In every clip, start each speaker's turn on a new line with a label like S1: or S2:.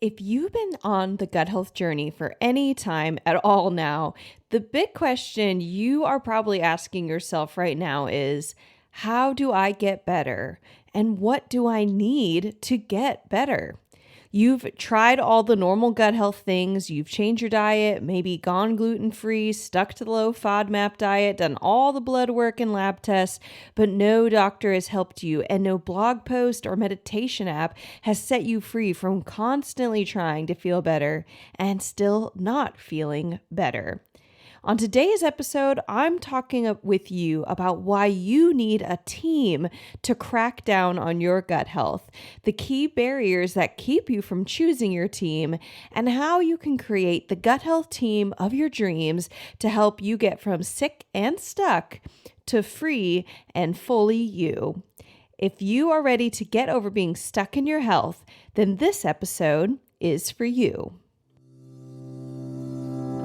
S1: If you've been on the gut health journey for any time at all now, the big question you are probably asking yourself right now is, how do I get better? And what do I need to get better? You've tried all the normal gut health things. You've changed your diet, maybe gone gluten-free, stuck to the low FODMAP diet, done all the blood work and lab tests, but no doctor has helped you, and no blog post or meditation app has set you free from constantly trying to feel better and still not feeling better. On today's episode, I'm talking with you about why you need a team to crack down on your gut health, the key barriers that keep you from choosing your team, and how you can create the gut health team of your dreams to help you get from sick and stuck to free and fully you. If you are ready to get over being stuck in your health, then this episode is for you.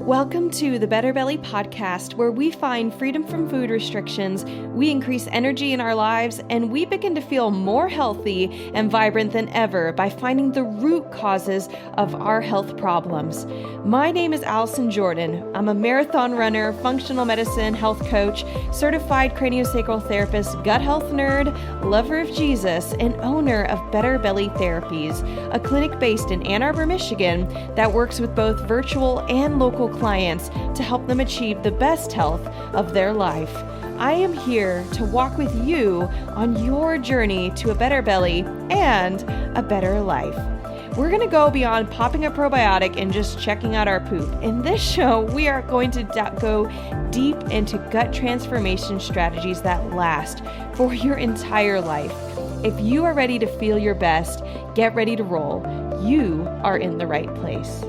S1: Welcome to the Better Belly podcast, where we find freedom from food restrictions, we increase energy in our lives, and we begin to feel more healthy and vibrant than ever by finding the root causes of our health problems. My name is Allison Jordan. I'm a marathon runner, functional medicine health coach, certified craniosacral therapist, gut health nerd, lover of Jesus, and owner of Better Belly Therapies, a clinic based in Ann Arbor, Michigan that works with both virtual and local clients to help them achieve the best health of their life. I am here to walk with you on your journey to a better belly and a better life. We're going to go beyond popping a probiotic and just checking out our poop. In this show, we are going to go deep into gut transformation strategies that last for your entire life. If you are ready to feel your best, get ready to roll. You are in the right place.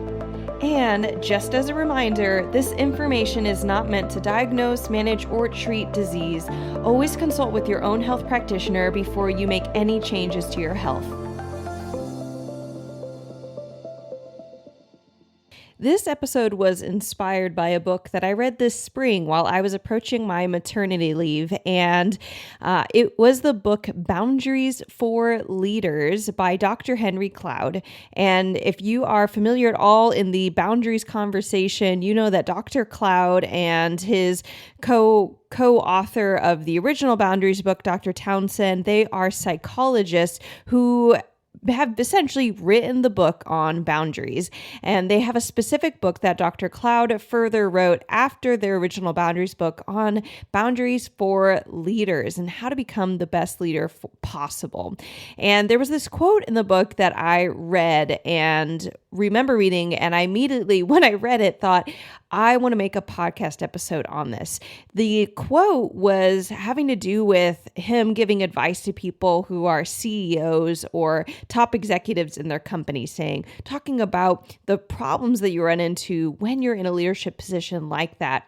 S1: And just as a reminder, this information is not meant to diagnose, manage, or treat disease. Always consult with your own health practitioner before you make any changes to your health. This episode was inspired by a book that I read this spring while I was approaching my maternity leave, and it was the book Boundaries for Leaders by Dr. Henry Cloud. And if you are familiar at all in the boundaries conversation, you know that Dr. Cloud and his co-author of the original Boundaries book, Dr. Townsend, they are psychologists who have essentially written the book on boundaries. And they have a specific book that Dr. Cloud further wrote after their original boundaries book on boundaries for leaders and how to become the best leader possible. And there was this quote in the book that I read and remember reading, and I immediately, when I read it, thought, I want to make a podcast episode on this. The quote was having to do with him giving advice to people who are CEOs or top executives in their company, talking about the problems that you run into when you're in a leadership position like that.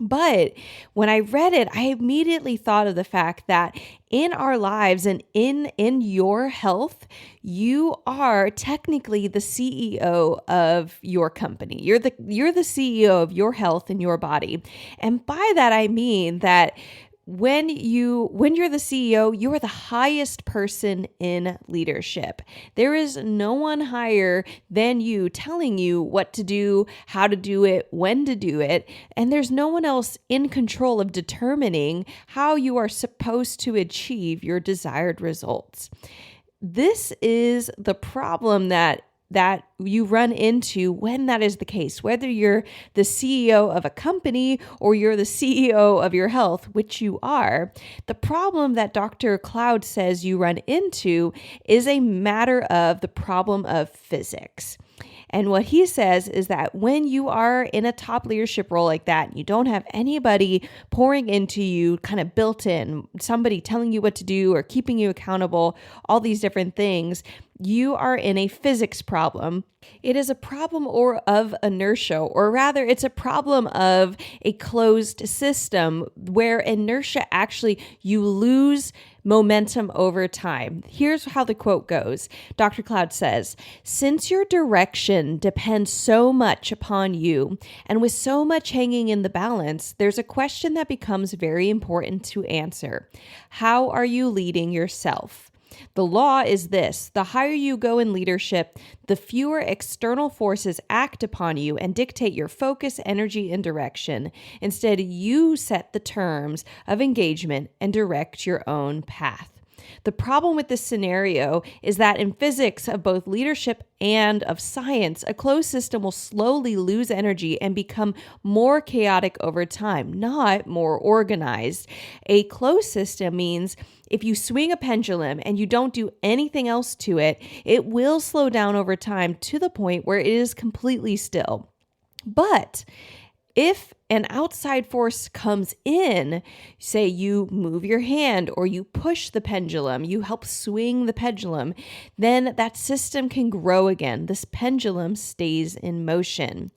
S1: But when I read it, I immediately thought of the fact that in our lives and in your health, you are technically the CEO of your company. You're the CEO of your health and your body. And by that, I mean that when you're the CEO, you are the highest person in leadership. There is no one higher than you telling you what to do, how to do it, when to do it. And there's no one else in control of determining how you are supposed to achieve your desired results. This is the problem that you run into when that is the case, whether you're the CEO of a company or you're the CEO of your health, which you are. The problem that Dr. Cloud says you run into is a matter of the problem of physics. And what he says is that when you are in a top leadership role like that, you don't have anybody pouring into you, kind of built in, somebody telling you what to do or keeping you accountable, all these different things, you are in a physics problem. It is a problem of inertia, or rather it's a problem of a closed system where inertia actually, you lose momentum over time. Here's how the quote goes. Dr. Cloud says, "Since your direction depends so much upon you, and with so much hanging in the balance, there's a question that becomes very important to answer. How are you leading yourself? The law is this: the higher you go in leadership, the fewer external forces act upon you and dictate your focus, energy, and direction. Instead, you set the terms of engagement and direct your own path. The problem with this scenario is that in physics of both leadership and of science, a closed system will slowly lose energy and become more chaotic over time, not more organized. A closed system means if you swing a pendulum and you don't do anything else to it, it will slow down over time to the point where it is completely still. But if an outside force comes in, say you move your hand or you push the pendulum, you help swing the pendulum, then that system can grow again. This pendulum stays in motion.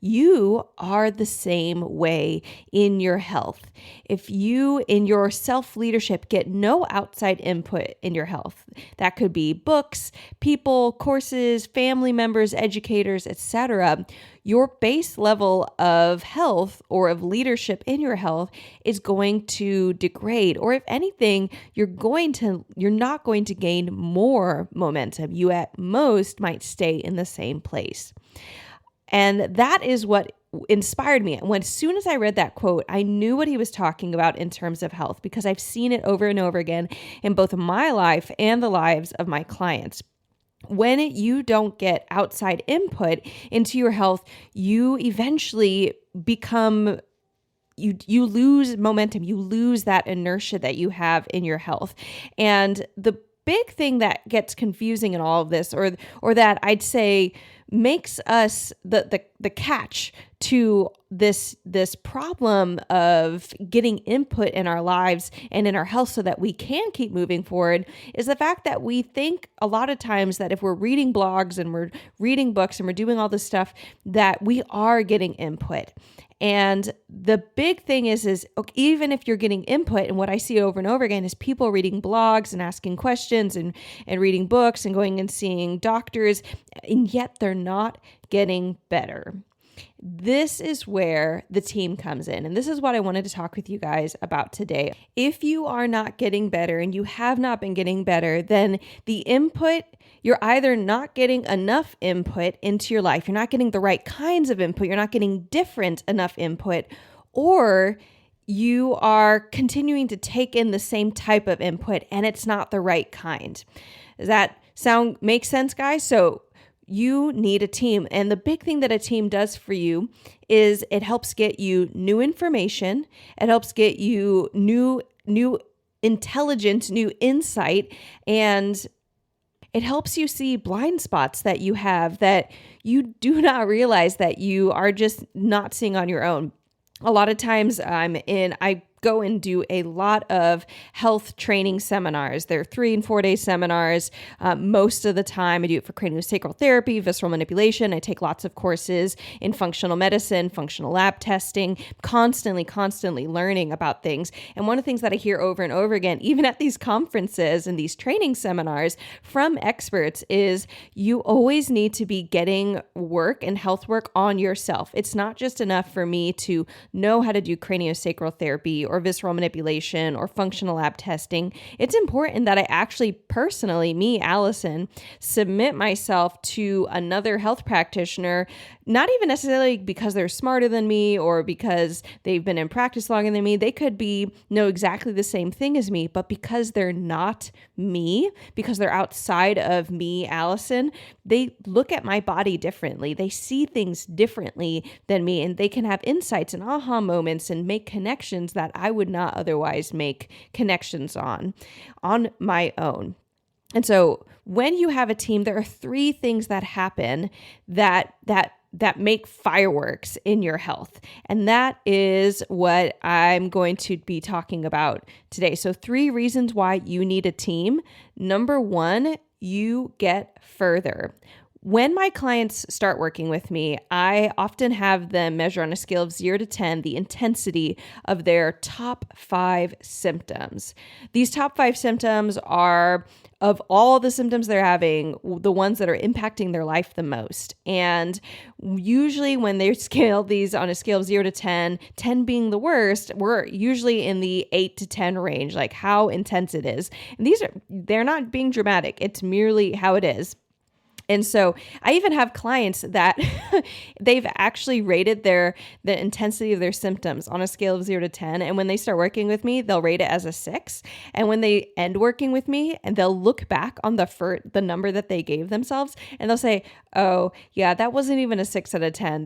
S1: You are the same way in your health. If you, in your self-leadership, get no outside input in your health, that could be books, people, courses, family members, educators, etc., your base level of health or of leadership in your health is going to degrade. Or if anything, you're not going to gain more momentum. You at most might stay in the same place. And that is what inspired me. As soon as I read that quote, I knew what he was talking about in terms of health, because I've seen it over and over again in both my life and the lives of my clients. When you don't get outside input into your health, you eventually become you lose momentum, you lose that inertia that you have in your health. And the big thing that gets confusing in all of this, or that I'd say makes us the catch to this problem of getting input in our lives and in our health so that we can keep moving forward, is the fact that we think a lot of times that if we're reading blogs and we're reading books and we're doing all this stuff, that we are getting input. And the big thing is even if you're getting input, and what I see over and over again is people reading blogs and asking questions and reading books and going and seeing doctors, and yet they're not getting better. This is where the team comes in. And this is what I wanted to talk with you guys about today. If you are not getting better and you have not been getting better, then the input, you're either not getting enough input into your life, you're not getting the right kinds of input, you're not getting different enough input, or you are continuing to take in the same type of input and it's not the right kind. Does that make sense, guys? So you need a team. And the big thing that a team does for you is it helps get you new information. It helps get you new intelligence, new insight, and it helps you see blind spots that you have that you do not realize that you are just not seeing on your own. A lot of times I go and do a lot of health training seminars. They're 3 and 4 day seminars. Most of the time I do it for craniosacral therapy, visceral manipulation. I take lots of courses in functional medicine, functional lab testing, constantly learning about things. And one of the things that I hear over and over again, even at these conferences and these training seminars from experts, is you always need to be getting work and health work on yourself. It's not just enough for me to know how to do craniosacral therapy or visceral manipulation or functional lab testing. It's important that I actually personally, me, Allison, submit myself to another health practitioner, not even necessarily because they're smarter than me or because they've been in practice longer than me. They could know exactly the same thing as me, but because they're not me, because they're outside of me, Allison, they look at my body differently. They see things differently than me, and they can have insights and aha moments and make connections that I would not otherwise make connections on my own. And so when you have a team, there are 3 things that happen that make fireworks in your health. And that is what I'm going to be talking about today. So 3 reasons why you need a team. Number 1, you get further. When my clients start working with me, I often have them measure on a scale of 0 to 10 the intensity of their top 5 symptoms. These top 5 symptoms are, of all the symptoms they're having, the ones that are impacting their life the most. And usually when they scale these on a scale of 0 to 10, 10 being the worst, we're usually in the 8 to 10 range, like how intense it is. And they're not being dramatic. It's merely how it is. And so I even have clients that they've actually rated the intensity of their symptoms on a scale of 0 to 10. And when they start working with me, they'll rate it as a 6. And when they end working with me, and they'll look back on the number that they gave themselves, and they'll say, oh yeah, that wasn't even a 6 out of 10.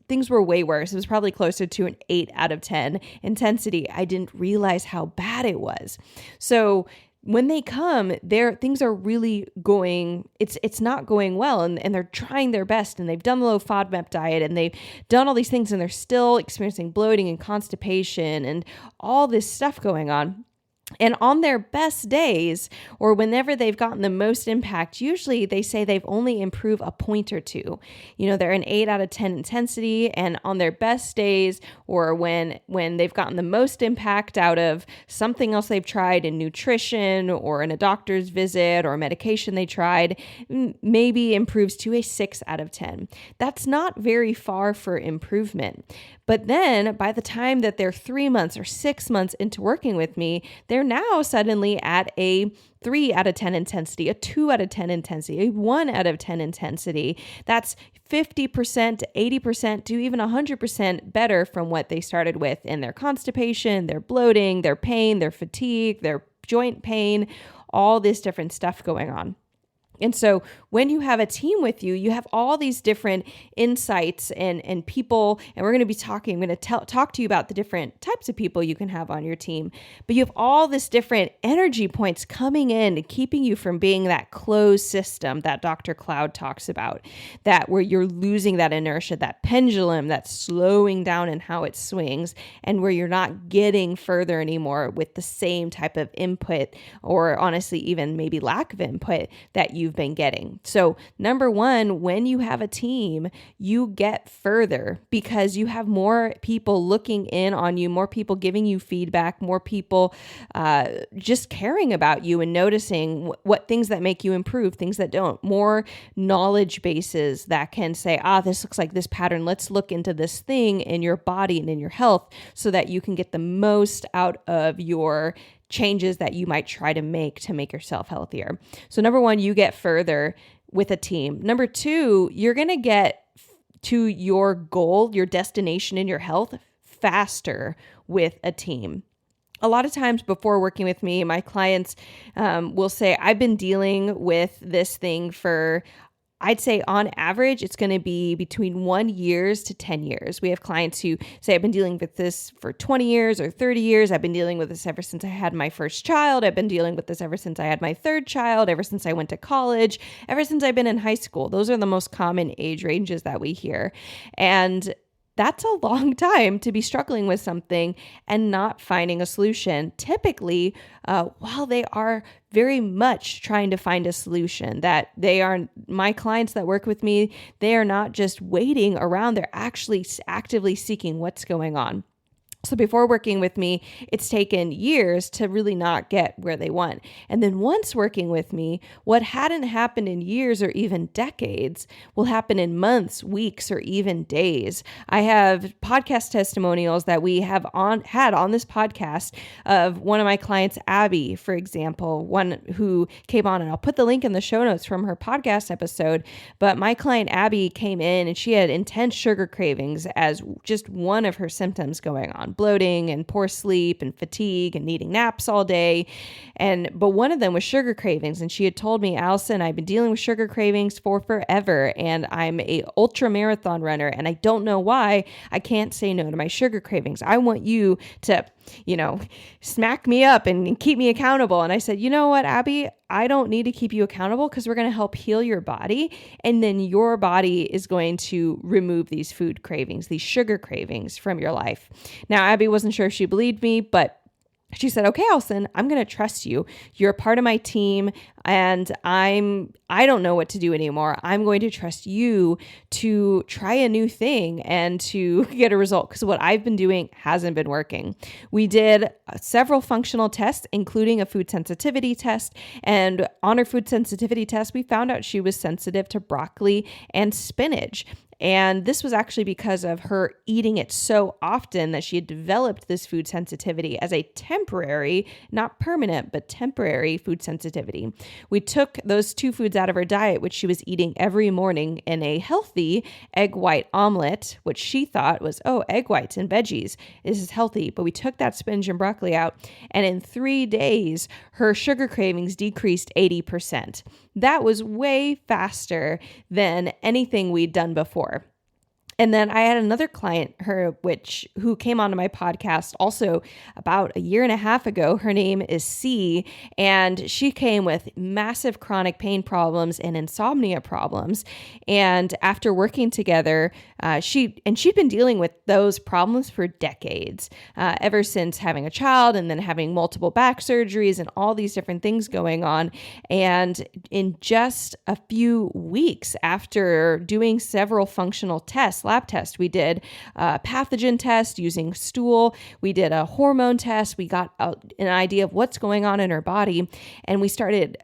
S1: Things were way worse. It was probably closer to an 8 out of 10 intensity. I didn't realize how bad it was. So when they come, things are really it's not going well, and they're trying their best, and they've done the low FODMAP diet, and they've done all these things, and they're still experiencing bloating and constipation and all this stuff going on. And on their best days, or whenever they've gotten the most impact, usually they say they've only improved a point or two. They're an 8 out of 10 intensity, and on their best days, or when they've gotten the most impact out of something else they've tried in nutrition or in a doctor's visit or a medication they tried, maybe improves to a 6 out of 10. That's not very far for improvement. But then by the time that they're 3 months or 6 months into working with me, they're now suddenly at a 3 out of 10 intensity, a 2 out of 10 intensity, a 1 out of 10 intensity. That's 50% to 80% to even 100% better from what they started with in their constipation, their bloating, their pain, their fatigue, their joint pain, all this different stuff going on. And so when you have a team with you, you have all these different insights and people, and we're going to be talking, I'm going to talk to you about the different types of people you can have on your team, but you have all this different energy points coming in and keeping you from being that closed system that Dr. Cloud talks about, that where you're losing that inertia, that pendulum that's slowing down in how it swings, and where you're not getting further anymore with the same type of input, or honestly, even maybe lack of input that you've been getting. So number one, when you have a team, you get further because you have more people looking in on you, more people giving you feedback, more people just caring about you and noticing what things that make you improve, things that don't, more knowledge bases that can say, this looks like this pattern. Let's look into this thing in your body and in your health so that you can get the most out of your changes that you might try to make yourself healthier. So number one, you get further with a team. Number two, you're going to get to your goal, your destination in your health faster with a team. A lot of times before working with me, my clients will say, I've been dealing with this thing for, I'd say on average, it's going to be between 1 year to 10 years. We have clients who say, I've been dealing with this for 20 years or 30 years. I've been dealing with this ever since I had my first child. I've been dealing with this ever since I had my third child, ever since I went to college, ever since I've been in high school. Those are the most common age ranges that we hear. And that's a long time to be struggling with something and not finding a solution. Typically, while they are very much trying to find a solution, that they are, my clients that work with me, they are not just waiting around, they're actually actively seeking what's going on. So before working with me, it's taken years to really not get where they want. And then once working with me, what hadn't happened in years or even decades will happen in months, weeks, or even days. I have podcast testimonials that we have had on this podcast of one of my clients, Abby, for example, one who came on, and I'll put the link in the show notes from her podcast episode. But my client, Abby, came in and she had intense sugar cravings as just one of her symptoms going on. Bloating and poor sleep and fatigue and needing naps all day. But one of them was sugar cravings. And she had told me, Allison, I've been dealing with sugar cravings for forever. And I'm a ultra marathon runner. And I don't know why I can't say no to my sugar cravings. I want you to, smack me up and keep me accountable. And I said, you know what, Abby, I don't need to keep you accountable because we're going to help heal your body. And then your body is going to remove these food cravings, these sugar cravings from your life. Now, Abby wasn't sure if she believed me, but she said, okay, Allison, I'm going to trust you. You're a part of my team and I don't know what to do anymore. I'm going to trust you to try a new thing and to get a result, because what I've been doing hasn't been working. We did several functional tests, including a food sensitivity test. And on her food sensitivity test, we found out she was sensitive to broccoli and spinach. And this was actually because of her eating it so often that she had developed this food sensitivity as a temporary, not permanent, but temporary food sensitivity. We took those two foods out of her diet, which she was eating every morning, in a healthy egg white omelet, which she thought was, oh, egg whites and veggies, this is healthy. But we took that spinach and broccoli out, and in 3 days, her sugar cravings decreased 80%. That was way faster than anything we'd done before. And then I had another client, who came onto my podcast also about a year and a half ago. Her name is C, and she came with massive chronic pain problems and insomnia problems. And after working together, she'd been dealing with those problems for decades, ever since having a child and then having multiple back surgeries and all these different things going on. And in just a few weeks after doing several functional tests, lab test. We did a pathogen test using stool. We did a hormone test. We got an idea of what's going on in her body. And we started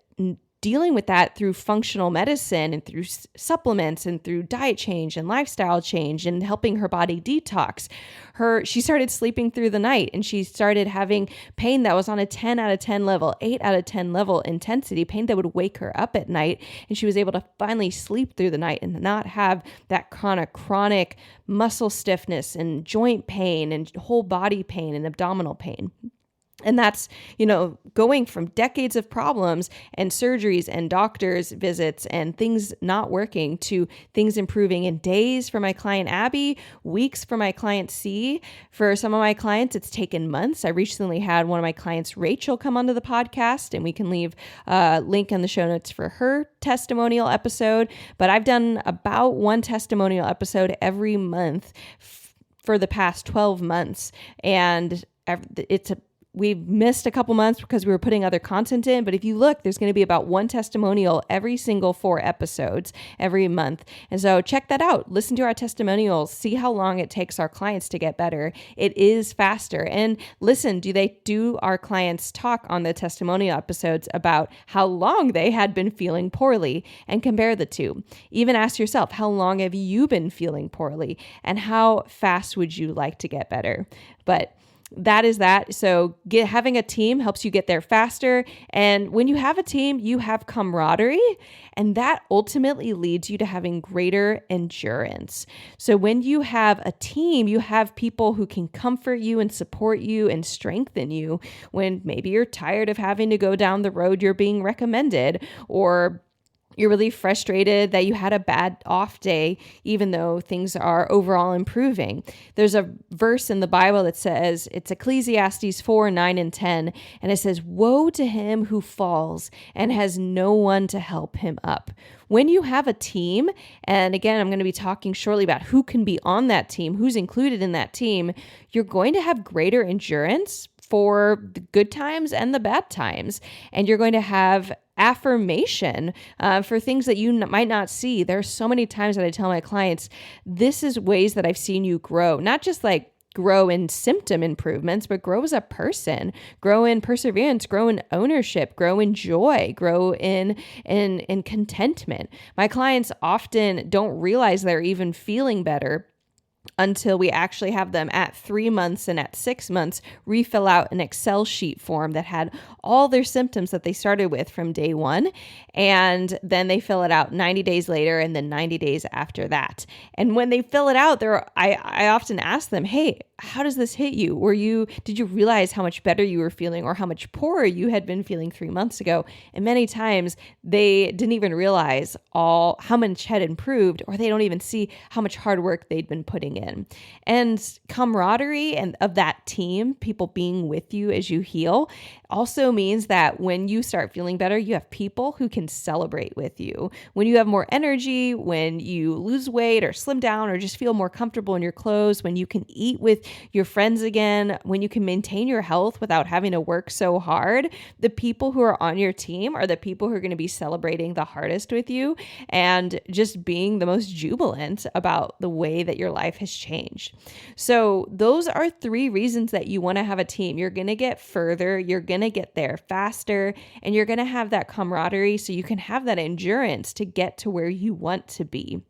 S1: dealing with that through functional medicine and through supplements and through diet change and lifestyle change and helping her body detox. She started sleeping through the night, and she started having pain that was on a 10 out of 10 level, 8 out of 10 level intensity, pain that would wake her up at night. And she was able to finally sleep through the night and not have that chronic muscle stiffness and joint pain and whole body pain and abdominal pain. And that's, going from decades of problems and surgeries and doctors' visits and things not working to things improving in days for my client Abby, weeks for my client C. For some of my clients, it's taken months. I recently had one of my clients, Rachel, come onto the podcast, and we can leave a link in the show notes for her testimonial episode. But I've done about one testimonial episode every month for the past 12 months. And we've missed a couple months because we were putting other content in, but if you look, there's going to be about one testimonial every single 4 episodes every month. And so check that out. Listen to our testimonials. See how long it takes our clients to get better. It is faster. And listen, do our clients talk on the testimonial episodes about how long they had been feeling poorly, and compare the two. Even ask yourself, how long have you been feeling poorly, and how fast would you like to get better? But that is that. So having a team helps you get there faster. And when you have a team, you have camaraderie, and that ultimately leads you to having greater endurance. So when you have a team, you have people who can comfort you and support you and strengthen you when maybe you're tired of having to go down the road you're being recommended, or you're really frustrated that you had a bad off day, even though things are overall improving. There's a verse in the Bible that says, it's Ecclesiastes 4, 9, and 10. And it says, woe to him who falls and has no one to help him up. When you have a team, and again, I'm going to be talking shortly about who can be on that team, who's included in that team, you're going to have greater endurance for the good times and the bad times. And you're going to have affirmation for things that you might not see. There are so many times that I tell my clients, this is ways that I've seen you grow, not just like grow in symptom improvements, but grow as a person, grow in perseverance, grow in ownership, grow in joy, grow in contentment. My clients often don't realize they're even feeling better until we actually have them at 3 months and at 6 months refill out an Excel sheet form that had all their symptoms that they started with from day one. And then they fill it out 90 days later and then 90 days after that. And when they fill it out, I often ask them, hey, how does this hit you? Did you realize how much better you were feeling or how much poorer you had been feeling 3 months ago? And many times they didn't even realize how much had improved, or they don't even see how much hard work they'd been putting in. And camaraderie and of that team, people being with you as you heal, also means that when you start feeling better, you have people who can celebrate with you. When you have more energy, when you lose weight or slim down or just feel more comfortable in your clothes, when you can eat with with your friends again, when you can maintain your health without having to work so hard, the people who are on your team are the people who are going to be celebrating the hardest with you and just being the most jubilant about the way that your life has changed. So those are 3 reasons that you want to have a team. You're going to get further, you're going to get there faster, and you're going to have that camaraderie so you can have that endurance to get to where you want to be.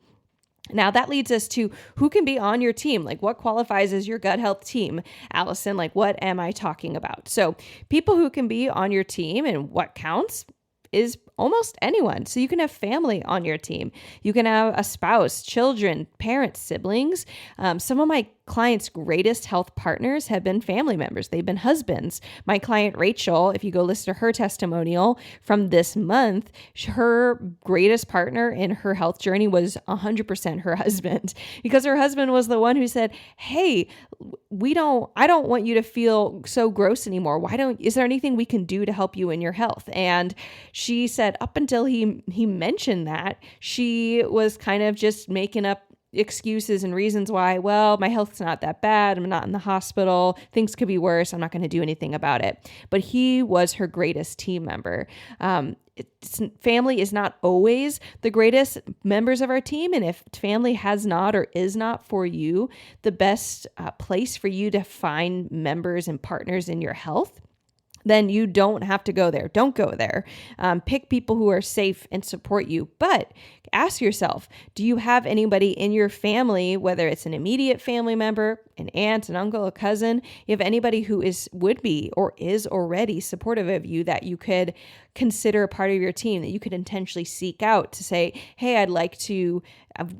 S1: Now that leads us to who can be on your team. Like, what qualifies as your gut health team? Allison, like, what am I talking about? So people who can be on your team and what counts is almost anyone. So you can have family on your team. You can have a spouse, children, parents, siblings. Some of my clients' greatest health partners have been family members. They've been husbands. My client, Rachel, if you go listen to her testimonial from this month, her greatest partner in her health journey was 100% her husband, because her husband was the one who said, hey, I don't want you to feel so gross anymore. Is there anything we can do to help you in your health? And she said up until he mentioned that, she was kind of just making up excuses and reasons why, well, my health's not that bad. I'm not in the hospital. Things could be worse. I'm not going to do anything about it. But he was her greatest team member. Family is not always the greatest members of our team. And if family has not or is not for you, the best place for you to find members and partners in your health, then you don't have to go there. Don't go there. Pick people who are safe and support you. But ask yourself, do you have anybody in your family, whether it's an immediate family member, an aunt, an uncle, a cousin, you have anybody who would be or is already supportive of you that you could consider a part of your team, that you could intentionally seek out to say, hey, I'd like to,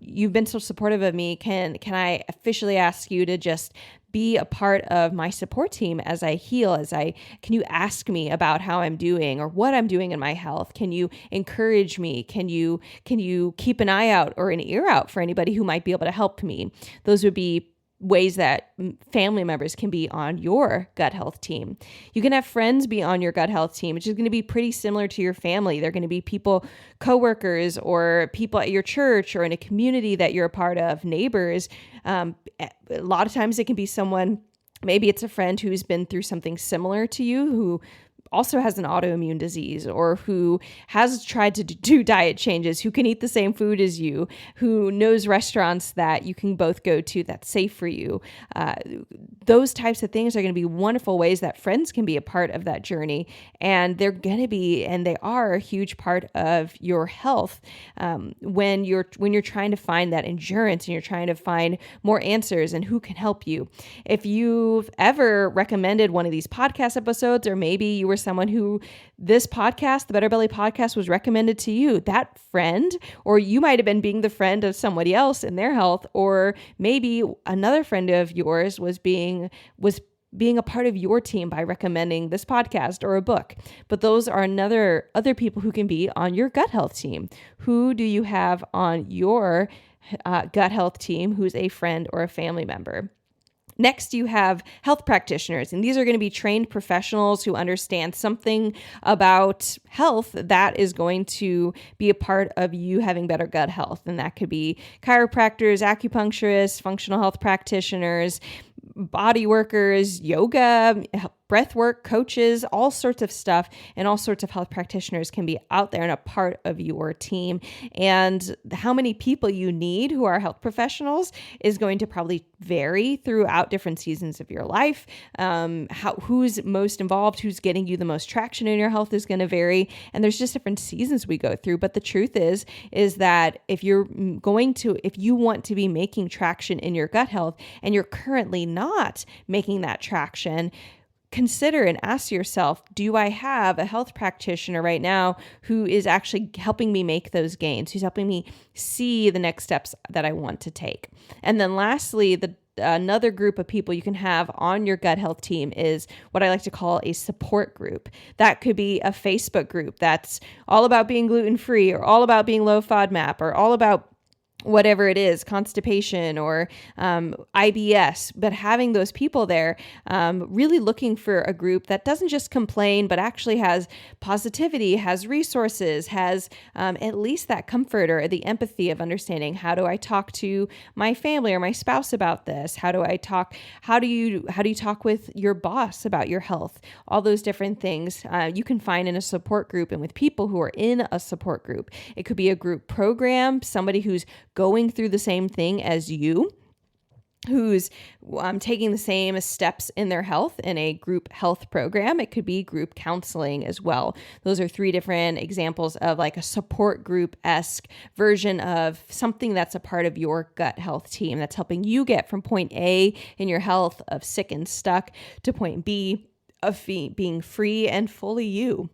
S1: you've been so supportive of me. Can I officially ask you to just be a part of my support team as I heal, can you ask me about how I'm doing or what I'm doing in my health? Can you encourage me? Can you keep an eye out or an ear out for anybody who might be able to help me? Those would be ways that family members can be on your gut health team. You can have friends be on your gut health team, which is going to be pretty similar to your family. They're going to be people, coworkers, or people at your church or in a community that you're a part of, neighbors. A lot of times it can be someone, maybe it's a friend who's been through something similar to you, who also has an autoimmune disease, or who has tried to do diet changes, who can eat the same food as you, who knows restaurants that you can both go to that's safe for you. Those types of things are going to be wonderful ways that friends can be a part of that journey. And they're going to be, and they are a huge part of your health when you're trying to find that endurance and you're trying to find more answers and who can help you. If you've ever recommended one of these podcast episodes, or maybe you were someone who this podcast, the Better Belly podcast, was recommended to you, that friend, or you might have been being the friend of somebody else in their health, or maybe another friend of yours was being a part of your team by recommending this podcast or a book. But those are other people who can be on your gut health team. Who do you have on your gut health team who's a friend or a family member? Next, you have health practitioners, and these are going to be trained professionals who understand something about health that is going to be a part of you having better gut health. And that could be chiropractors, acupuncturists, functional health practitioners, body workers, yoga, breath work coaches, all sorts of stuff, and all sorts of health practitioners can be out there and a part of your team. And how many people you need who are health professionals is going to probably vary throughout different seasons of your life. Who's most involved, who's getting you the most traction in your health is going to vary. And there's just different seasons we go through. But the truth is that if you want to be making traction in your gut health and you're currently not making that traction, consider and ask yourself, do I have a health practitioner right now who is actually helping me make those gains, who's helping me see the next steps that I want to take? And then lastly, another group of people you can have on your gut health team is what I like to call a support group. That could be a Facebook group that's all about being gluten-free, or all about being low FODMAP, or all about whatever it is, constipation or IBS, but having those people there, really looking for a group that doesn't just complain, but actually has positivity, has resources, has at least that comfort or the empathy of understanding, how do I talk to my family or my spouse about this? How do you talk with your boss about your health? All those different things you can find in a support group and with people who are in a support group. It could be a group program, somebody who's going through the same thing as you, who's taking the same steps in their health in a group health program. It could be group counseling as well. Those are 3 different examples of like a support group-esque version of something that's a part of your gut health team that's helping you get from point A in your health of sick and stuck to point B of being free and fully you.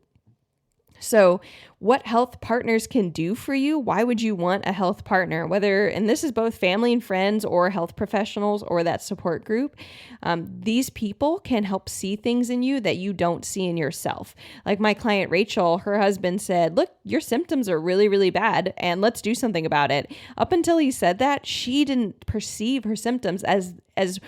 S1: So what health partners can do for you? Why would you want a health partner? And this is both family and friends or health professionals or that support group. These people can help see things in you that you don't see in yourself. Like my client, Rachel, her husband said, look, your symptoms are really, really bad and let's do something about it. Up until he said that, she didn't perceive her symptoms as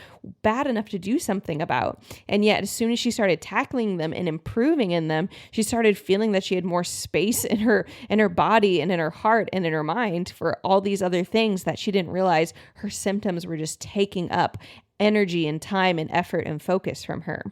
S1: bad enough to do something about. And yet, as soon as she started tackling them and improving in them, she started feeling that she had more space in her body and in her heart and in her mind for all these other things that she didn't realize her symptoms were just taking up energy and time and effort and focus from her.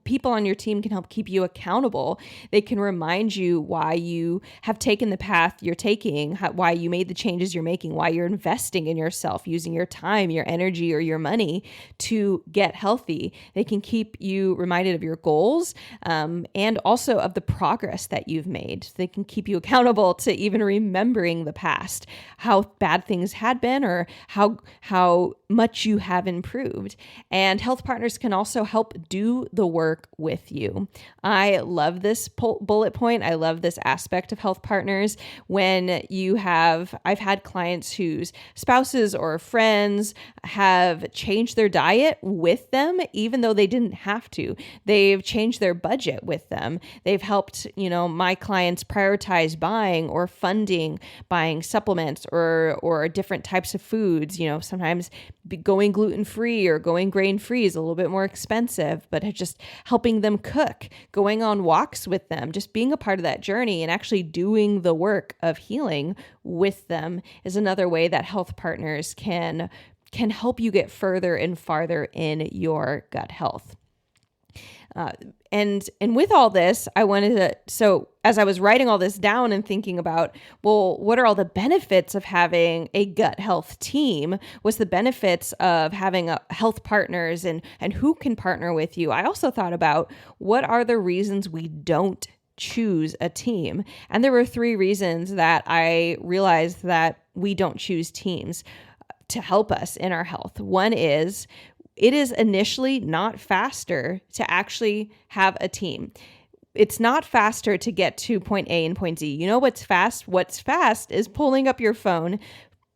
S1: People on your team can help keep you accountable. They can remind you why you have taken the path you're taking, why you made the changes you're making, why you're investing in yourself, using your time, your energy, or your money to get healthy. They can keep you reminded of your goals and also of the progress that you've made. They can keep you accountable to even remembering the past, how bad things had been or how much you have improved. And health partners can also help do the work with you. I love this bullet point. I love this aspect of health partners. I've had clients whose spouses or friends have changed their diet with them, even though they didn't have to. They've changed their budget with them. They've helped, my clients prioritize buying or funding, buying supplements or different types of foods. Sometimes going gluten-free or going grain-free is a little bit more expensive, but just helping them cook, going on walks with them, just being a part of that journey and actually doing the work of healing with them is another way that health partners can help you get further and farther in your gut health. And with all this, as I was writing all this down and thinking about, well, what are all the benefits of having a gut health team? What's the benefits of having health partners and who can partner with you? I also thought about what are the reasons we don't choose a team? And there were 3 reasons that I realized that we don't choose teams to help us in our health. One is, it is initially not faster to actually have a team. It's not faster to get to point A and point Z. You know what's fast? What's fast is pulling up your phone,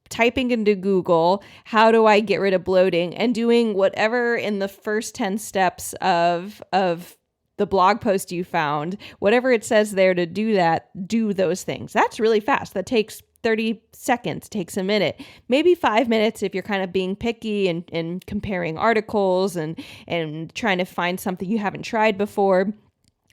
S1: typing into Google, how do I get rid of bloating, and doing whatever in the first 10 steps of the blog post you found, whatever it says there to do those things. That's really fast. That takes 30 seconds, takes a minute, maybe 5 minutes if you're kind of being picky and comparing articles and trying to find something you haven't tried before.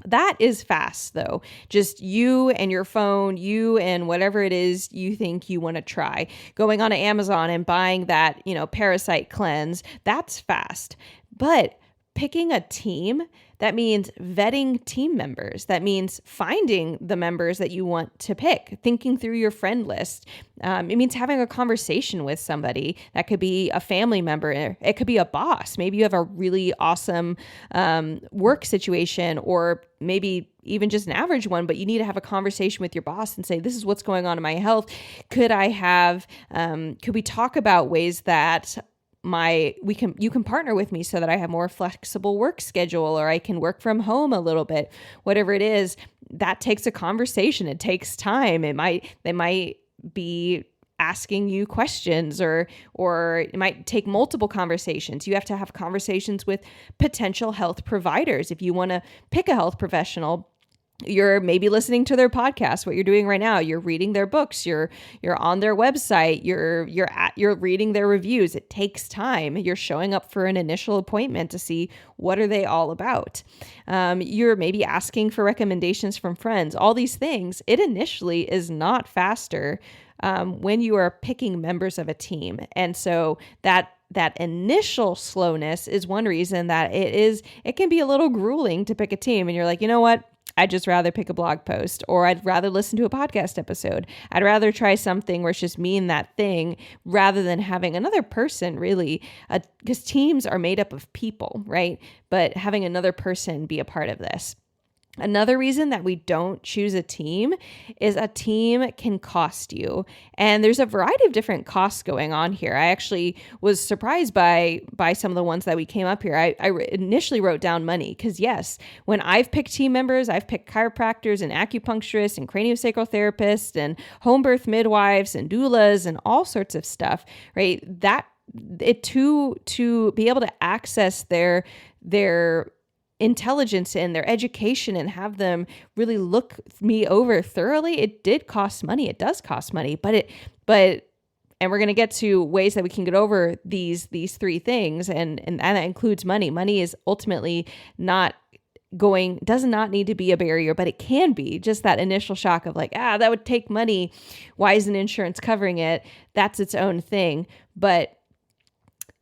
S1: That is fast though. Just you and your phone, you and whatever it is you think you want to try. Going on to Amazon and buying that, parasite cleanse, that's fast. But picking a team, that means vetting team members. That means finding the members that you want to pick, thinking through your friend list. It means having a conversation with somebody. That could be a family member. It could be a boss. Maybe you have a really awesome work situation, or maybe even just an average one, but you need to have a conversation with your boss and say, this is what's going on in my health. Could we talk about ways that you can partner with me so that I have more flexible work schedule, or I can work from home a little bit, whatever it is. That takes a conversation. It takes time. They might be asking you questions or it might take multiple conversations. You have to have conversations with potential health providers. If you want to pick a health professional, You're maybe listening to their podcast, what you're doing right now. You're reading their books. You're on their website. You're reading their reviews. It takes time. You're showing up for an initial appointment to see what are they all about. You're maybe asking for recommendations from friends. All these things. It initially is not faster when you are picking members of a team, and so that initial slowness is one reason that it can be a little grueling to pick a team. And you're like, you know what? I'd just rather pick a blog post, or I'd rather listen to a podcast episode. I'd rather try something where it's just me and that thing rather than having another person really, because teams are made up of people, right? But having another person be a part of this. Another reason that we don't choose a team is a team can cost you. And there's a variety of different costs going on here. I actually was surprised by some of the ones that we came up here. I initially wrote down money because yes, when I've picked team members, I've picked chiropractors and acupuncturists and craniosacral therapists and home birth midwives and doulas and all sorts of stuff, right? That it to be able to access their intelligence and their education and have them really look me over thoroughly, it did cost money. It does cost money, and we're going to get to ways that we can get over these three things. And that includes money. Money is ultimately does not need to be a barrier, but it can be just that initial shock of like, that would take money. Why isn't insurance covering it? That's its own thing. But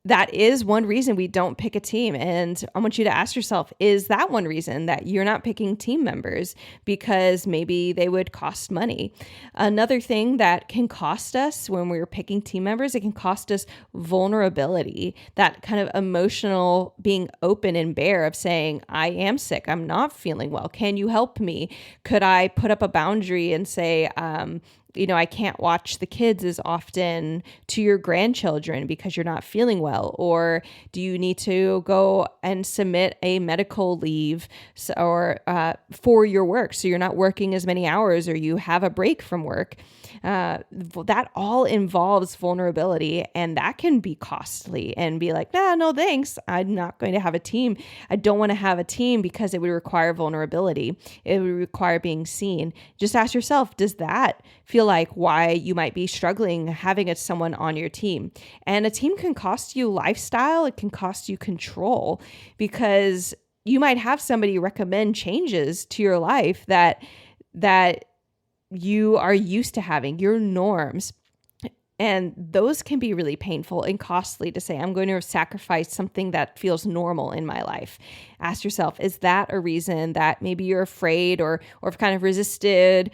S1: that is one reason we don't pick a team. And I want you to ask yourself, is that one reason that you're not picking team members? Because maybe they would cost money. Another thing that can cost us when we're picking team members, it can cost us vulnerability, that kind of emotional being open and bare of saying, I am sick. I'm not feeling well. Can you help me? Could I put up a boundary and say, I can't watch the kids as often to your grandchildren because you're not feeling well? Or do you need to go and submit a medical leave or for your work so you're not working as many hours or you have a break from work? That all involves vulnerability, and that can be costly and be like, no, thanks. I'm not going to have a team. I don't want to have a team because it would require vulnerability. It would require being seen. Just ask yourself, does that feel like why you might be struggling having someone on your team? And a team can cost you lifestyle. It can cost you control, because you might have somebody recommend changes to your life that you are used to having, your norms. And those can be really painful and costly to say, I'm going to sacrifice something that feels normal in my life. Ask yourself, is that a reason that maybe you're afraid or have kind of resisted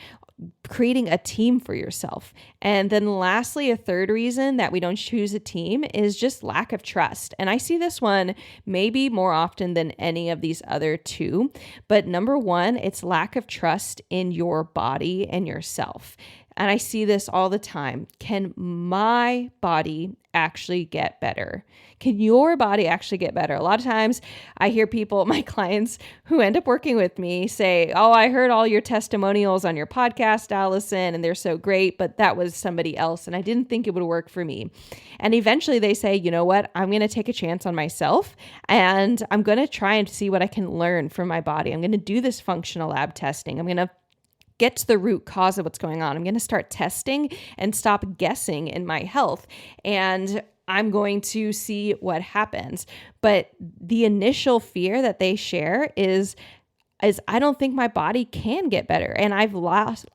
S1: creating a team for yourself? And then lastly, a third reason that we don't choose a team is just lack of trust. And I see this one maybe more often than any of these other two. But number one, it's lack of trust in your body and yourself. And I see this all the time. Can my body actually get better? Can your body actually get better? A lot of times I hear people, my clients who end up working with me say, I heard all your testimonials on your podcast, Allison, and they're so great, but that was somebody else and I didn't think it would work for me. And eventually they say, you know what? I'm going to take a chance on myself and I'm going to try and see what I can learn from my body. I'm going to do this functional lab testing. I'm going to get to the root cause of what's going on. I'm going to start testing and stop guessing in my health. And I'm going to see what happens. But the initial fear that they share is I don't think my body can get better. And I've lost.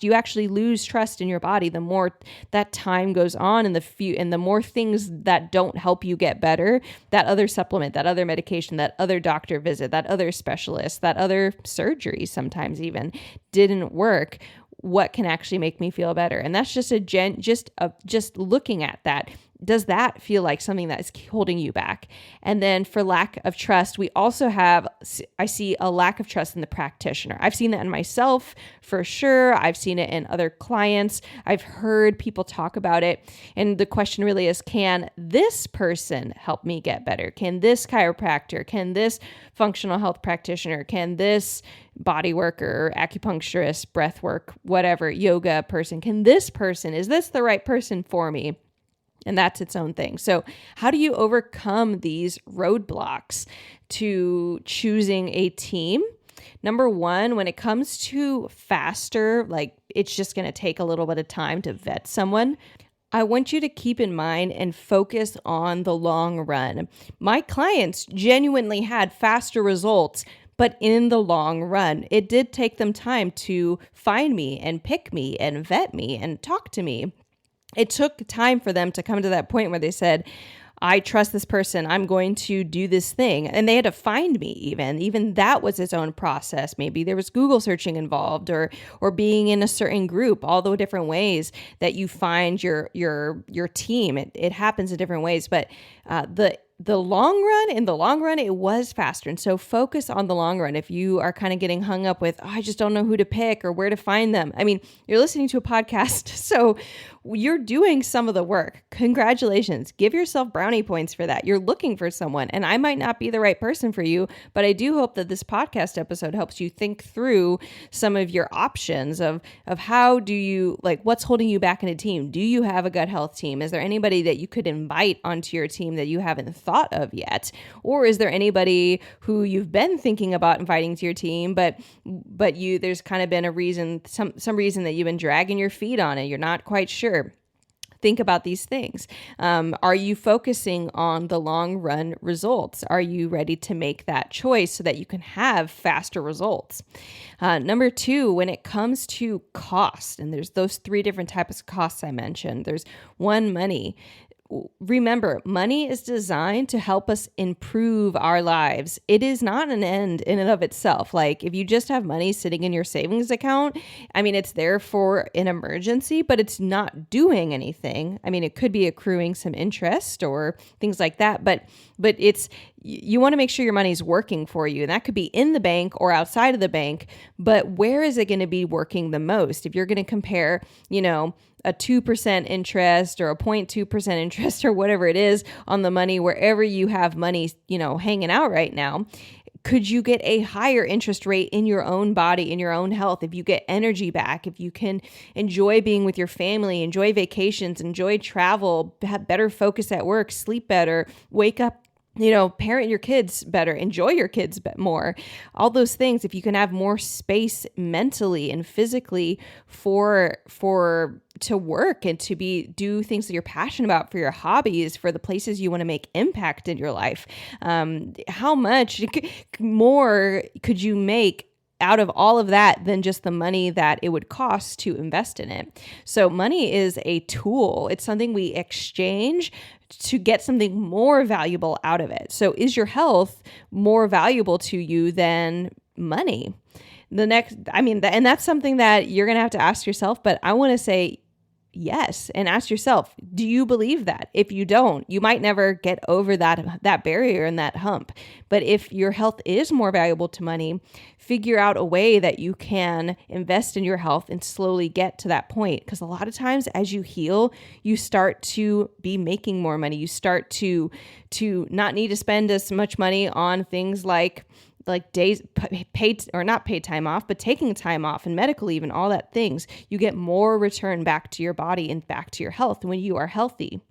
S1: You actually lose trust in your body the more that time goes on, and the more things that don't help you get better, that other supplement, that other medication, that other doctor visit, that other specialist, that other surgery sometimes even didn't work. What can actually make me feel better? And that's just looking at that. Does that feel like something that is holding you back? And then for lack of trust, we also I see a lack of trust in the practitioner. I've seen that in myself for sure. I've seen it in other clients. I've heard people talk about it. And the question really is, can this person help me get better? Can this chiropractor, can this functional health practitioner, can this body worker, acupuncturist, breath work, whatever, yoga person, is this the right person for me? And that's its own thing. So how do you overcome these roadblocks to choosing a team? Number one, when it comes to faster, like it's just going to take a little bit of time to vet someone, I want you to keep in mind and focus on the long run. My clients genuinely had faster results, but in the long run, it did take them time to find me and pick me and vet me and talk to me. It took time for them to come to that point where they said, I trust this person. I'm going to do this thing. And they had to find me even. Even that was its own process. Maybe there was Google searching involved or being in a certain group, all the different ways that you find your team. It happens in different ways. But in the long run, it was faster. And so focus on the long run. If you are kind of getting hung up with, I just don't know who to pick or where to find them. I mean, you're listening to a podcast, so you're doing some of the work. Congratulations. Give yourself brownie points for that. You're looking for someone, and I might not be the right person for you, but I do hope that this podcast episode helps you think through some of your options of how do you, like, what's holding you back in a team? Do you have a gut health team? Is there anybody that you could invite onto your team that you haven't thought of yet? Or is there anybody who you've been thinking about inviting to your team, but there's kind of been a reason, some reason that you've been dragging your feet on it. You're not quite sure. Think about these things. Are you focusing on the long run results? Are you ready to make that choice so that you can have faster results? Number two, when it comes to cost, and there's those three different types of costs I mentioned. There's one, money. Remember, money is designed to help us improve our lives. It is not an end in and of itself. Like if you just have money sitting in your savings account, I mean, it's there for an emergency, but it's not doing anything. I mean, it could be accruing some interest or things like that, but you want to make sure your money's working for you. And that could be in the bank or outside of the bank, but where is it going to be working the most? If you're going to compare, a 2% interest or a 0.2% interest or whatever it is on the money, wherever you have money, hanging out right now, could you get a higher interest rate in your own body, in your own health? If you get energy back, if you can enjoy being with your family, enjoy vacations, enjoy travel, have better focus at work, sleep better, wake up, parent your kids better, enjoy your kids more, all those things. If you can have more space mentally and physically to work and to do things that you're passionate about, for your hobbies, for the places you want to make impact in your life, how much more could you make out of all of that than just the money that it would cost to invest in it? So money is a tool. It's something we exchange to get something more valuable out of it. So is your health more valuable to you than money? And that's something that you're going to have to ask yourself, but I want to say yes, and ask yourself, do you believe that? If you don't, you might never get over that barrier and that hump. But if your health is more valuable to money, figure out a way that you can invest in your health and slowly get to that point. Because a lot of times as you heal, you start to be making more money. You start to not need to spend as much money on things like days paid or not paid time off, but taking time off and medical leave and all that things. You get more return back to your body and back to your health when you are healthy.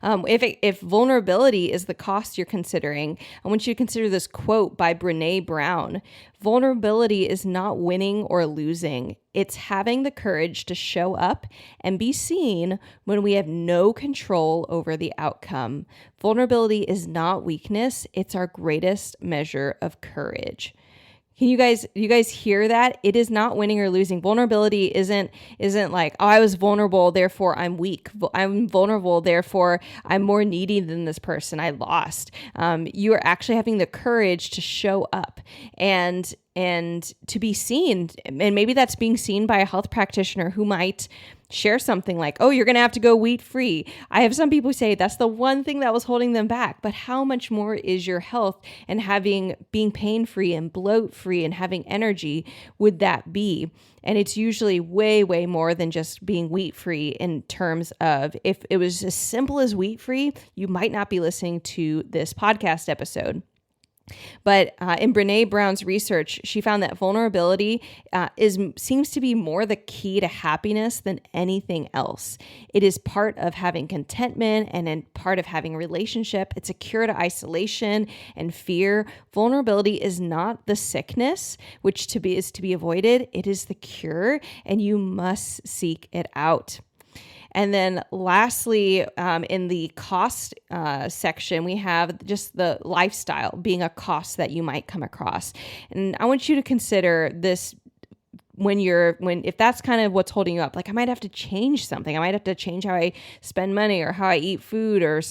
S1: If vulnerability is the cost you're considering, I want you to consider this quote by Brené Brown. Vulnerability is not winning or losing. It's having the courage to show up and be seen when we have no control over the outcome. Vulnerability is not weakness. It's our greatest measure of courage. Can you guys hear that? It is not winning or losing. Vulnerability isn't like, oh, I was vulnerable, therefore I'm weak. I'm vulnerable, therefore I'm more needy than this person. I lost. You are actually having the courage to show up and to be seen. And maybe that's being seen by a health practitioner who might share something like, oh, you're going to have to go wheat free. I have some people say that's the one thing that was holding them back. But how much more is your health and being pain free and bloat free and having energy would that be? And it's usually way, way more than just being wheat free in terms of, if it was as simple as wheat free, you might not be listening to this podcast episode. But in Brene Brown's research, she found that vulnerability seems to be more the key to happiness than anything else. It is part of having contentment and part of having a relationship. It's a cure to isolation and fear. Vulnerability is not the sickness, which is to be avoided. It is the cure, and you must seek it out. And then lastly, in the cost section, we have just the lifestyle being a cost that you might come across. And I want you to consider this if that's kind of what's holding you up. Like, I might have to change something. I might have to change how I spend money or how I eat food, or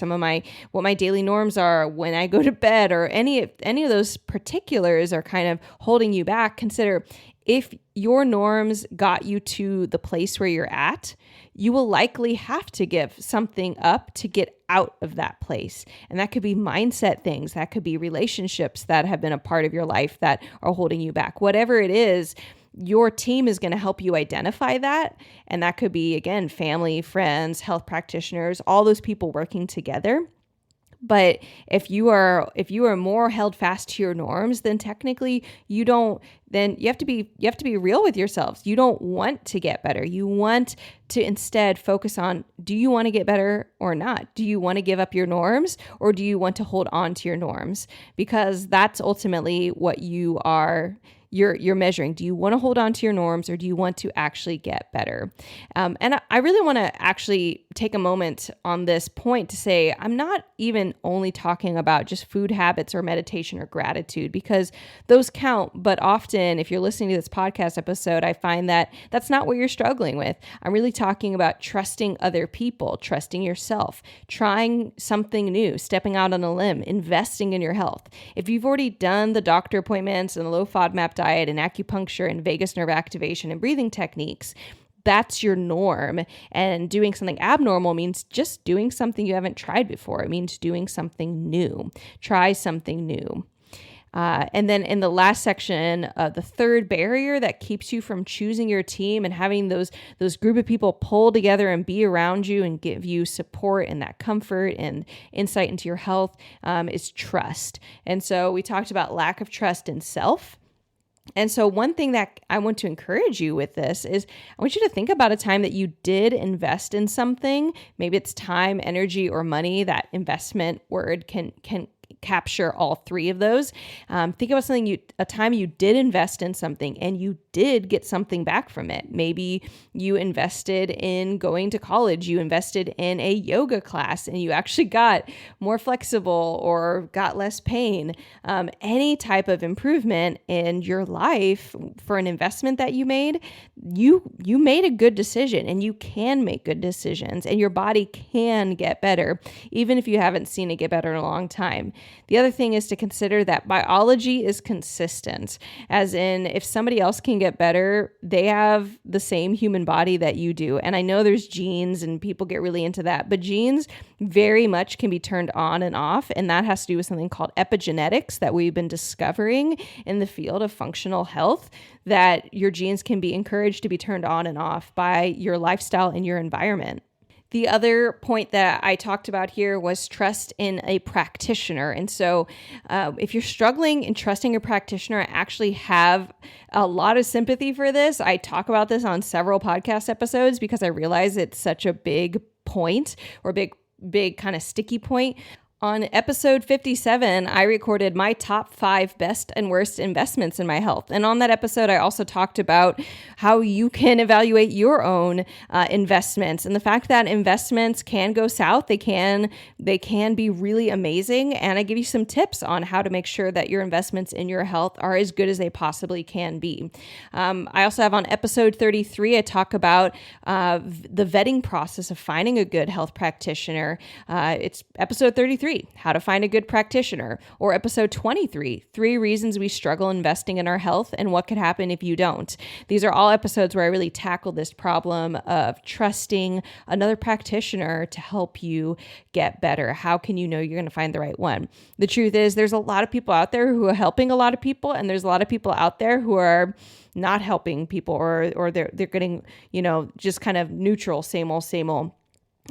S1: what my daily norms are when I go to bed, or any of those particulars are kind of holding you back. Consider, if your norms got you to the place where you're at, you will likely have to give something up to get out of that place. And that could be mindset things. That could be relationships that have been a part of your life that are holding you back. Whatever it is, your team is going to help you identify that. And that could be, again, family, friends, health practitioners, all those people working together. But if you are more held fast to your norms, then technically you have to be real with yourselves. You don't want to get better. You want to instead focus on, do you want to get better or not? Do you want to give up your norms, or do you want to hold on to your norms? Because that's ultimately what you're measuring. Do you want to hold on to your norms, or do you want to actually get better? And I really want to actually take a moment on this point to say, I'm not even only talking about just food habits or meditation or gratitude, because those count. But often, if you're listening to this podcast episode, I find that that's not what you're struggling with. I'm really talking about trusting other people, trusting yourself, trying something new, stepping out on a limb, investing in your health. If you've already done the doctor appointments and the low FODMAP diet and acupuncture and vagus nerve activation and breathing techniques, that's your norm. And doing something abnormal means just doing something you haven't tried before. It means doing something new. Try something new. And then in the last section, the third barrier that keeps you from choosing your team and having those group of people pull together and be around you and give you support and that comfort and insight into your health is trust. And so we talked about lack of trust in self. And so one thing that I want to encourage you with this is, I want you to think about a time that you did invest in something. Maybe it's time, energy, or money. That investment word can capture all three of those. Think about a time you did invest in something and you did get something back from it. Maybe you invested in going to college, you invested in a yoga class and you actually got more flexible or got less pain. Any type of improvement in your life for an investment that you made, you made a good decision, and you can make good decisions, and your body can get better, even if you haven't seen it get better in a long time. The other thing is to consider that biology is consistent, as in, if somebody else can get better, they have the same human body that you do. And I know there's genes and people get really into that, but genes very much can be turned on and off. And that has to do with something called epigenetics that we've been discovering in the field of functional health, that your genes can be encouraged to be turned on and off by your lifestyle and your environment. The other point that I talked about here was trust in a practitioner. And so if you're struggling in trusting a practitioner, I actually have a lot of sympathy for this. I talk about this on several podcast episodes because I realize it's such a big point, or big kind of sticky point. On episode 57, I recorded my top 5 best and worst investments in my health. And on that episode, I also talked about how you can evaluate your own investments, and the fact that investments can go south. They can be really amazing. And I give you some tips on how to make sure that your investments in your health are as good as they possibly can be. I also have on episode 33, I talk about the vetting process of finding a good health practitioner. It's episode 33. How to find a good practitioner, or episode 23, 3 reasons we struggle investing in our health and what could happen if you don't. These are all episodes where I really tackle this problem of trusting another practitioner to help you get better. How can you know you're going to find the right one? The truth is, there's a lot of people out there who are helping a lot of people, and there's a lot of people out there who are not helping people, or they're getting, just kind of neutral, same old.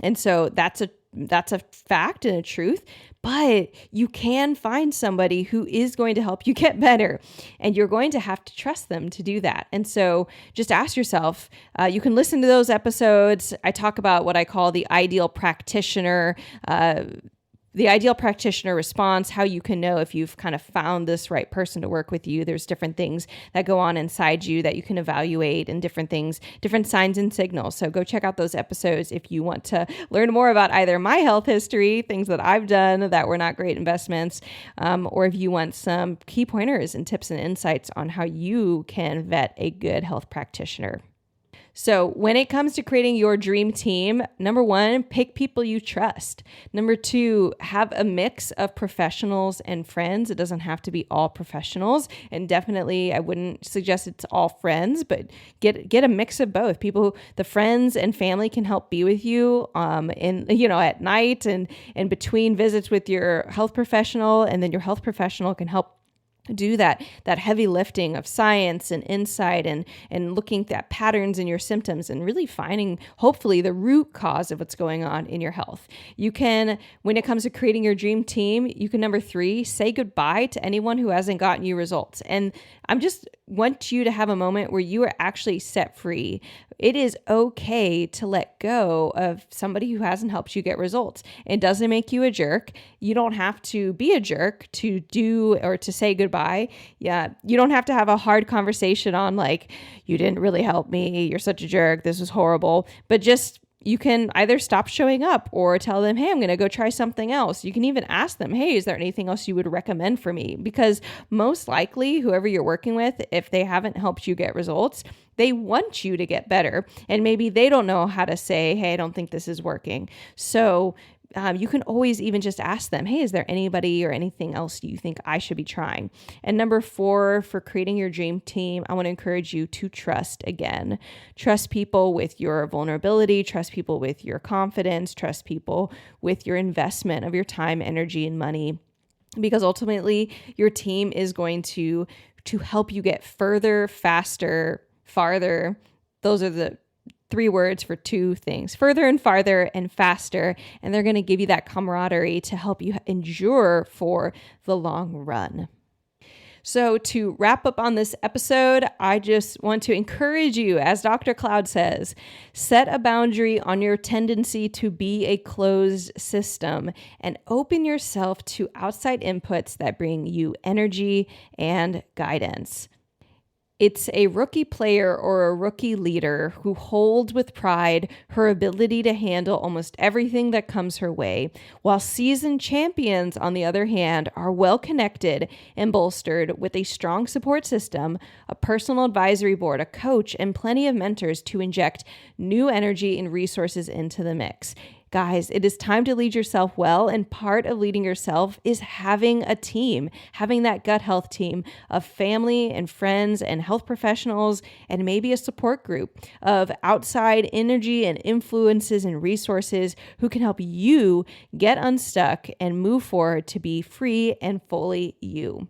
S1: And so that's That's a fact and a truth, but you can find somebody who is going to help you get better, and you're going to have to trust them to do that. And so just ask yourself, you can listen to those episodes. I talk about what I call the ideal practitioner response, how you can know if you've kind of found this right person to work with you. There's different things that go on inside you that you can evaluate, and different things, different signs and signals. So go check out those episodes if you want to learn more about either my health history, things that I've done that were not great investments, or if you want some key pointers and tips and insights on how you can vet a good health practitioner. So when it comes to creating your dream team, number one, pick people you trust. Number two, have a mix of professionals and friends. It doesn't have to be all professionals. And definitely, I wouldn't suggest it's all friends, but get a mix of both. The friends and family can help be with you at night and between visits with your health professional, and then your health professional can help do that heavy lifting of science and insight and looking at patterns in your symptoms and really finding, hopefully, the root cause of what's going on in your health. You can, when it comes to creating your dream team, you can, number three, say goodbye to anyone who hasn't gotten you results. And I'm just want you to have a moment where you are actually set free. It is okay to let go of somebody who hasn't helped you get results. It doesn't make you a jerk. You don't have to be a jerk to do or to say goodbye. Yeah, you don't have to have a hard conversation on like, you didn't really help me, you're such a jerk, this was horrible. But just, you can either stop showing up or tell them, hey, I'm going to go try something else. You can even ask them, hey, is there anything else you would recommend for me? Because most likely, whoever you're working with, if they haven't helped you get results, they want you to get better. And maybe they don't know how to say, hey, I don't think this is working. So you can always even just ask them, hey, is there anybody or anything else you think I should be trying? And number four, for creating your dream team, I want to encourage you to trust again. Trust people with your vulnerability, trust people with your confidence, trust people with your investment of your time, energy, and money. Because ultimately, your team is going to help you get further, faster, farther. Those are the three words for two things: further and farther and faster. And they're going to give you that camaraderie to help you endure for the long run. So to wrap up on this episode, I just want to encourage you, as Dr. Cloud says, set a boundary on your tendency to be a closed system and open yourself to outside inputs that bring you energy and guidance. It's a rookie player or a rookie leader who holds with pride her ability to handle almost everything that comes her way, while seasoned champions, on the other hand, are well connected and bolstered with a strong support system, a personal advisory board, a coach, and plenty of mentors to inject new energy and resources into the mix. Guys, it is time to lead yourself well, and part of leading yourself is having a team, having that gut health team of family and friends and health professionals, and maybe a support group of outside energy and influences and resources who can help you get unstuck and move forward to be free and fully you.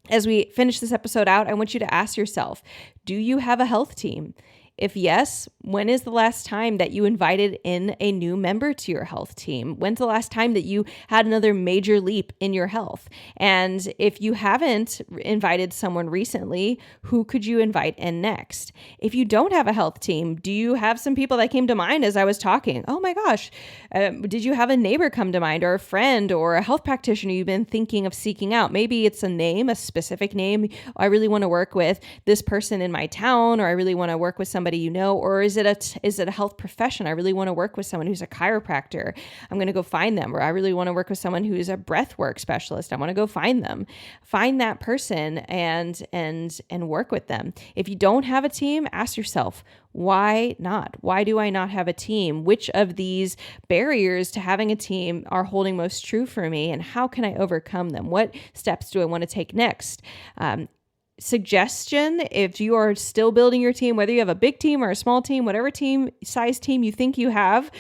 S1: As we finish this episode out, I want you to ask yourself, do you have a health team? If yes, when is the last time that you invited in a new member to your health team? When's the last time that you had another major leap in your health? And if you haven't invited someone recently, who could you invite in next? If you don't have a health team, do you have some people that came to mind as I was talking? Oh my gosh, did you have a neighbor come to mind, or a friend, or a health practitioner you've been thinking of seeking out? Maybe it's a name, a specific name. I really want to work with this person in my town, or I really want to work with somebody you know, or is it a health profession? I really want to work with someone who's a chiropractor. I'm going to go find them. Or I really want to work with someone who's a breathwork specialist. I want to go find them. Find that person and work with them. If you don't have a team, ask yourself, why not? Why do I not have a team? Which of these barriers to having a team are holding most true for me, and how can I overcome them? What steps do I want to take next? Suggestion, if you are still building your team, whether you have a big team or a small team, whatever size team you think you have,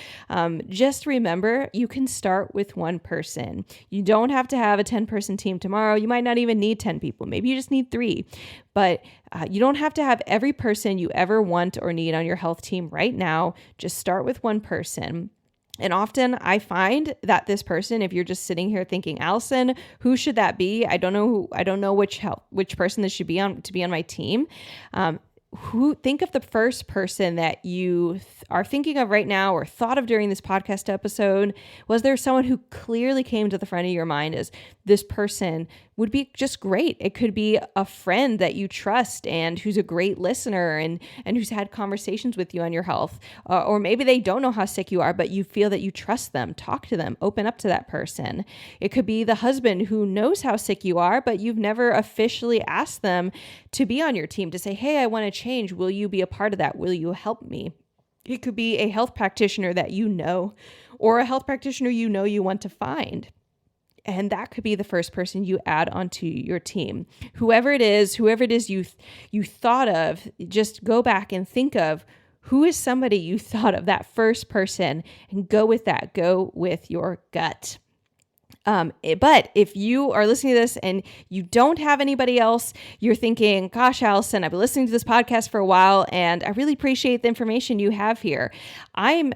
S1: just remember you can start with one person. You don't have to have a 10-person team tomorrow. You might not even need 10 people. Maybe you just need 3. But you don't have to have every person you ever want or need on your health team right now. Just start with one person. And often I find that this person, if you're just sitting here thinking, Allison, who should that be? I don't know which person this should be on to be on my team. Think of the first person that you are thinking of right now or thought of during this podcast episode. Was there someone who clearly came to the front of your mind as this person would be just great? It could be a friend that you trust and who's a great listener and who's had conversations with you on your health. Or maybe they don't know how sick you are, but you feel that you trust them. Talk to them, open up to that person. It could be the husband who knows how sick you are, but you've never officially asked them to be on your team, to say, hey, I want to change. Will you be a part of that? Will you help me? It could be a health practitioner that you know, or a health practitioner you want to find. And that could be the first person you add onto your team. Whoever it is you thought of, just go back and think of who is somebody you thought of, that first person, and go with that. Go with your gut. But if you are listening to this and you don't have anybody else, you're thinking, gosh, Allison, I've been listening to this podcast for a while and I really appreciate the information you have here. I'm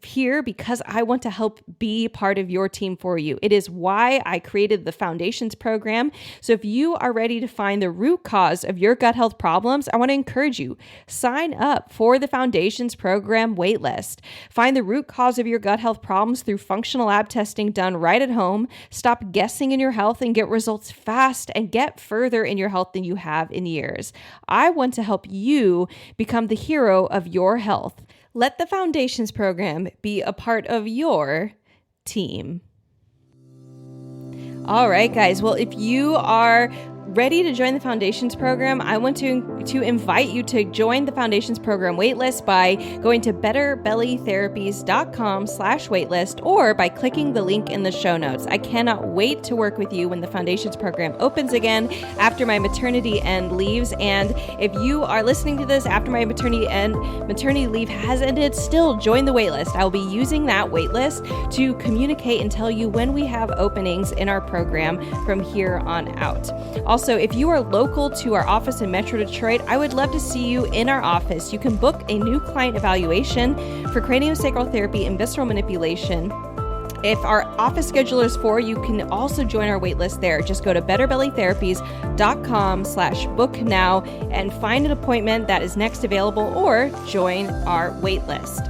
S1: here because I want to help be part of your team for you. It is why I created the Foundations program. So if you are ready to find the root cause of your gut health problems, I want to encourage you, sign up for the Foundations program waitlist. Find the root cause of your gut health problems through functional lab testing done right at home. Stop guessing in your health and get results fast and get further in your health than you have in years. I want to help you become the hero of your health. Let the Foundations program be a part of your team. All right, guys. Well, if you are ready to join the Foundations program, I want to invite you to join the Foundations program waitlist by going to betterbellytherapies.com/waitlist or by clicking the link in the show notes. I cannot wait to work with you when the Foundations program opens again after my maternity end leaves. And if you are listening to this after my maternity leave has ended, still join the waitlist. I will be using that waitlist to communicate and tell you when we have openings in our program from here on out. Also, if you are local to our office in Metro Detroit, I would love to see you in our office. You can book a new client evaluation for craniosacral therapy and visceral manipulation. If our office scheduler is for, you can also join our waitlist there. Just go to betterbellytherapies.com/book now and find an appointment that is next available or join our waitlist.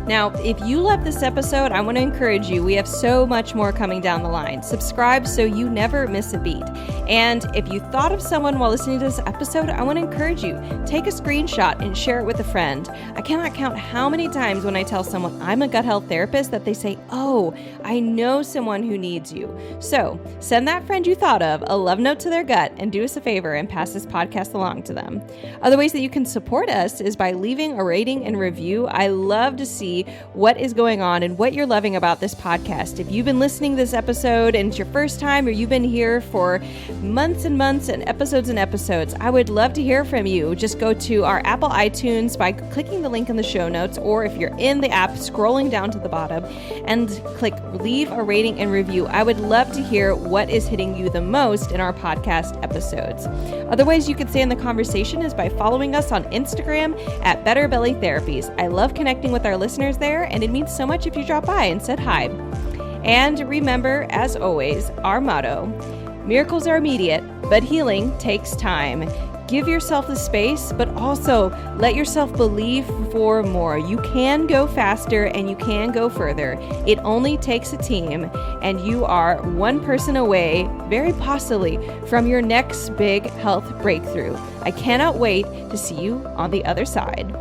S1: Now, if you love this episode, I want to encourage you. We have so much more coming down the line. Subscribe so you never miss a beat. And if you thought of someone while listening to this episode, I want to encourage you. Take a screenshot and share it with a friend. I cannot count how many times when I tell someone I'm a gut health therapist that they say, oh, I know someone who needs you. So send that friend you thought of a love note to their gut and do us a favor and pass this podcast along to them. Other ways that you can support us is by leaving a rating and review. I love to see what is going on and what you're loving about this podcast. If you've been listening to this episode and it's your first time, or you've been here for months and months and episodes, I would love to hear from you. Just go to our Apple iTunes by clicking the link in the show notes, or if you're in the app, scrolling down to the bottom and click leave a rating and review. I would love to hear what is hitting you the most in our podcast episodes. Other ways you could stay in the conversation is by following us on Instagram at Better Belly Therapies. I love connecting with our listeners there, and it means so much if you drop by and said hi. And remember, as always, our motto: miracles are immediate, but healing takes time. Give yourself the space, but also let yourself believe for more. You can go faster and you can go further. It only takes a team, and you are one person away, very possibly, from your next big health breakthrough. I cannot wait to see you on the other side.